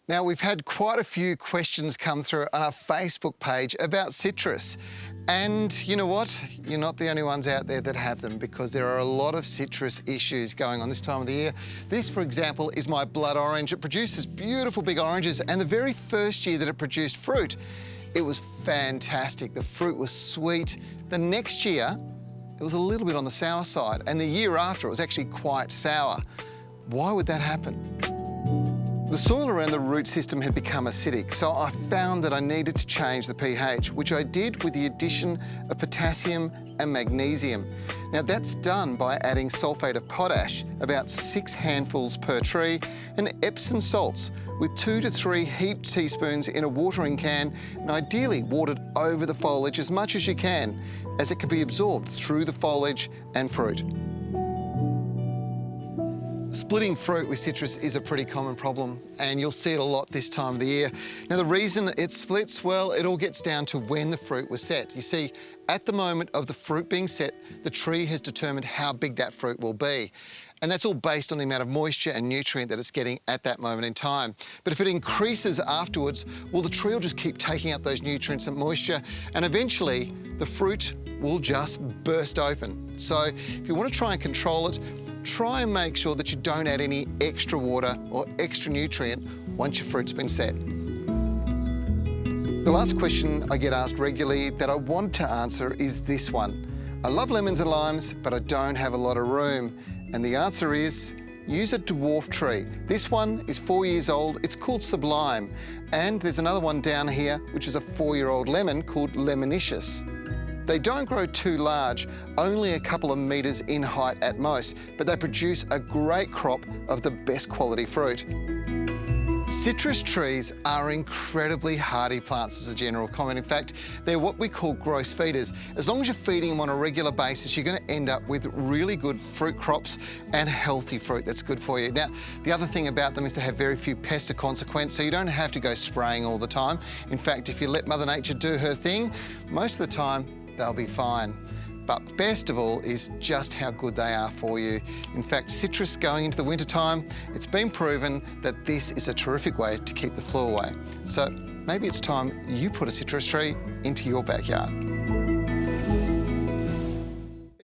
Now, we've had quite a few questions come through on our Facebook page about citrus. And you know what? You're not the only ones out there that have them, because there are a lot of citrus issues going on this time of the year. This, for example, is my blood orange. It produces beautiful big oranges, and the very first year that it produced fruit, it was fantastic. The fruit was sweet. The next year, it was a little bit on the sour side, and the year after, it was actually quite sour. Why would that happen? The soil around the root system had become acidic, so I found that I needed to change the pH, which I did with the addition of potassium and magnesium. Now, that's done by adding sulphate of potash, about 6 handfuls per tree, and Epsom salts with 2 to 3 heaped teaspoons in a watering can, and ideally watered over the foliage as much as you can, as it can be absorbed through the foliage and fruit. Splitting fruit with citrus is a pretty common problem, and you'll see it a lot this time of the year. Now, the reason it splits, well, it all gets down to when the fruit was set. You see, at the moment of the fruit being set, the tree has determined how big that fruit will be. And that's all based on the amount of moisture and nutrient that it's getting at that moment in time. But if it increases afterwards, well, the tree will just keep taking up those nutrients and moisture, and eventually the fruit will just burst open. So if you want to try and control it, try and make sure that you don't add any extra water or extra nutrient once your fruit's been set. The last question I get asked regularly that I want to answer is this one. I love lemons and limes, but I don't have a lot of room. And the answer is, use a dwarf tree. This one is 4 years old. It's called Sublime. And there's another one down here, which is a 4-year-old lemon called Lemonicious. They don't grow too large, only a couple of metres in height at most, but they produce a great crop of the best quality fruit. Citrus trees are incredibly hardy plants as a general comment. In fact, they're what we call gross feeders. As long as you're feeding them on a regular basis, you're going to end up with really good fruit crops and healthy fruit that's good for you. Now, the other thing about them is they have very few pests of consequence, so you don't have to go spraying all the time. In fact, if you let Mother Nature do her thing, most of the time, they'll be fine. But best of all is just how good they are for you. In fact, citrus going into the winter time, it's been proven that this is a terrific way to keep the flu away. So maybe it's time you put a citrus tree into your backyard.